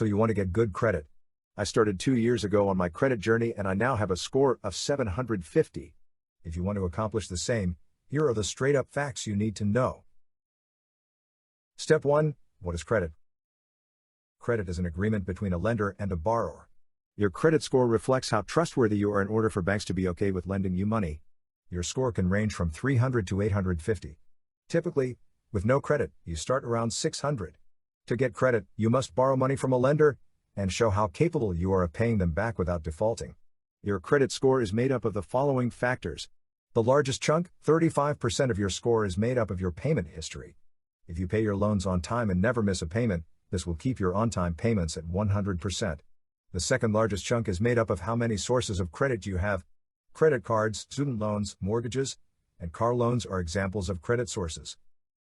So you want to get good credit. I started 2 years ago on my credit journey and I now have a score of 750. If you want to accomplish the same, here are the straight-up facts you need to know. Step 1. What is credit? Credit is an agreement between a lender and a borrower. Your credit score reflects how trustworthy you are in order for banks to be okay with lending you money. Your score can range from 300 to 850. Typically, with no credit, you start around 600. To get credit, you must borrow money from a lender and show how capable you are of paying them back without defaulting. Your credit score is made up of the following factors. The largest chunk, 35% of your score, is made up of your payment history. If you pay your loans on time and never miss a payment, this will keep your on-time payments at 100%. The second largest chunk is made up of how many sources of credit you have. Credit cards, student loans, mortgages, and car loans are examples of credit sources.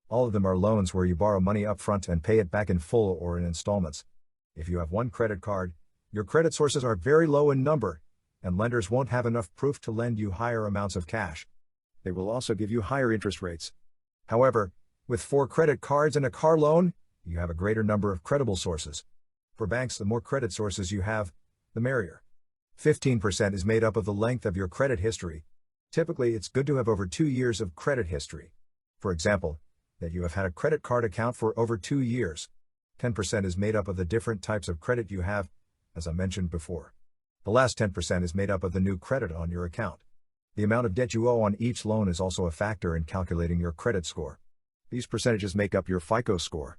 All of them are loans where you borrow money up front and pay it back in full or in installments. If you have one credit card, your credit sources are very low in number, and lenders won't have enough proof to lend you higher amounts of cash. They will also give you higher interest rates. However, with 4 credit cards and a car loan, you have a greater number of credible sources. For banks, the more credit sources you have, the merrier. 15% is made up of the length of your credit history. Typically, it's good to have over 2 years of credit history. For example, that you have had a credit card account for over 2 years. 10% is made up of the different types of credit you have, as I mentioned before. The last 10% is made up of the new credit on your account. The amount of debt you owe on each loan is also a factor in calculating your credit score. These percentages make up your FICO score.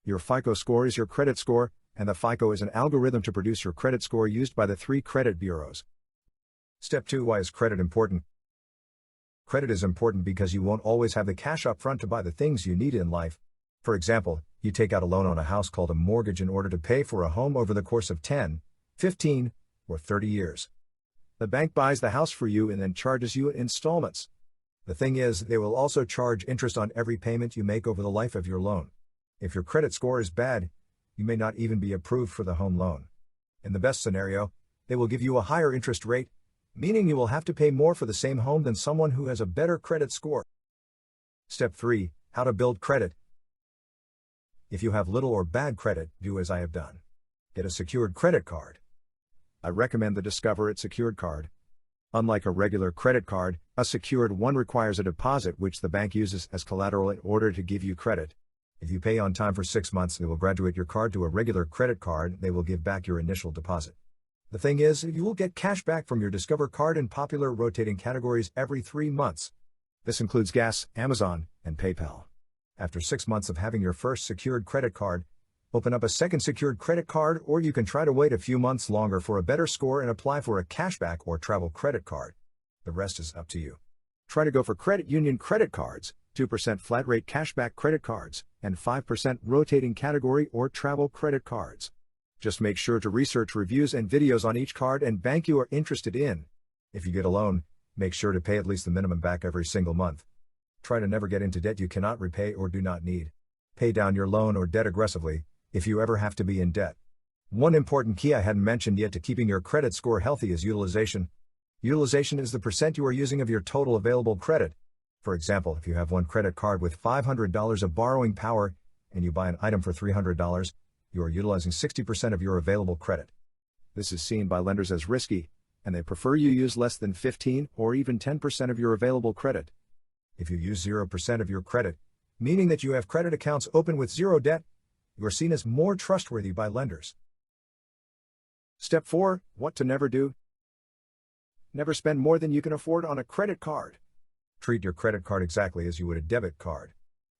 Your FICO score is your credit score, and the FICO is an algorithm to produce your credit score used by the 3 credit bureaus. Step 2. Why is credit important? Credit is important because you won't always have the cash up front to buy the things you need in life. For example, you take out a loan on a house called a mortgage in order to pay for a home over the course of 10, 15, or 30 years. The bank buys the house for you and then charges you installments. The thing is, they will also charge interest on every payment you make over the life of your loan. If your credit score is bad, you may not even be approved for the home loan. In the best scenario, they will give you a higher interest rate, meaning you will have to pay more for the same home than someone who has a better credit score. Step 3. How to build credit. If you have little or bad credit, do as I have done. Get a secured credit card. I recommend the Discover It secured card. Unlike a regular credit card, a secured one requires a deposit which the bank uses as collateral in order to give you credit. If you pay on time for 6 months, they will graduate your card to a regular credit card. They will give back your initial deposit. The thing is, you will get cash back from your Discover card in popular rotating categories every 3 months. This includes gas, Amazon, and PayPal. After 6 months of having your first secured credit card, open up a second secured credit card, or you can try to wait a few months longer for a better score and apply for a cashback or travel credit card. The rest is up to you. Try to go for credit union credit cards, 2% flat rate cashback credit cards, and 5% rotating category or travel credit cards. Just make sure to research reviews and videos on each card and bank you are interested in. If you get a loan, make sure to pay at least the minimum back every single month. Try to never get into debt you cannot repay or do not need. Pay down your loan or debt aggressively, if you ever have to be in debt. One important key I hadn't mentioned yet to keeping your credit score healthy is utilization. Utilization is the percent you are using of your total available credit. For example, if you have one credit card with $500 of borrowing power, and you buy an item for $300, you are utilizing 60% of your available credit. This is seen by lenders as risky, and they prefer you use less than 15 or even 10% of your available credit. If you use 0% of your credit, meaning that you have credit accounts open with zero debt, you are seen as more trustworthy by lenders. Step 4. What to never do. Never spend more than you can afford on a credit card. Treat your credit card exactly as you would a debit card.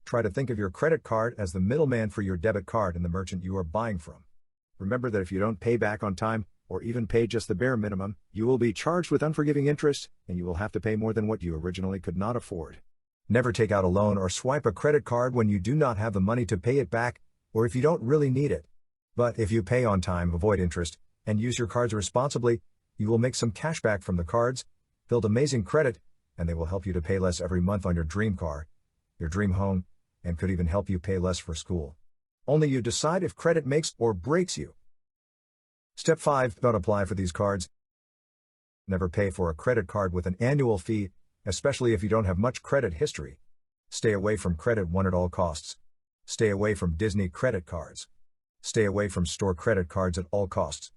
Try to think of your credit card as the middleman for your debit card and the merchant you are buying from. Remember that if you don't pay back on time, or even pay just the bare minimum, you will be charged with unforgiving interest, and you will have to pay more than what you originally could not afford. Never take out a loan or swipe a credit card when you do not have the money to pay it back, or if you don't really need it. But if you pay on time, avoid interest, and use your cards responsibly, you will make some cash back from the cards, build amazing credit, and they will help you to pay less every month on your dream car, your dream home, and could even help you pay less for school. Only you decide if credit makes or breaks you. Step 5. Don't apply for these cards. Never pay for a credit card with an annual fee, especially if you don't have much credit history. Stay away from Credit One at all costs. Stay away from Disney credit cards. Stay away from store credit cards at all costs.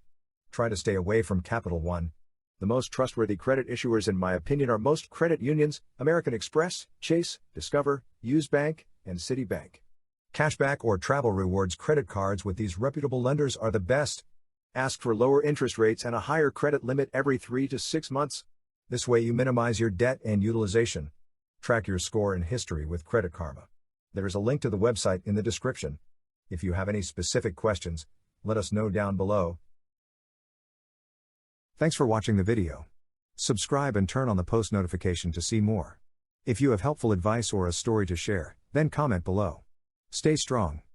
Try to stay away from Capital One. The most trustworthy credit issuers in my opinion are most credit unions, American Express, Chase, Discover, Used Bank, and Citibank. Cashback or travel rewards credit cards with these reputable lenders are the best. Ask for lower interest rates and a higher credit limit every 3 to 6 months. This way you minimize your debt and utilization. Track your score and history with Credit Karma. There is a link to the website in the description. If you have any specific questions, let us know down below. Thanks for watching the video. Subscribe and turn on the post notification to see more. If you have helpful advice or a story to share, then comment below. Stay strong.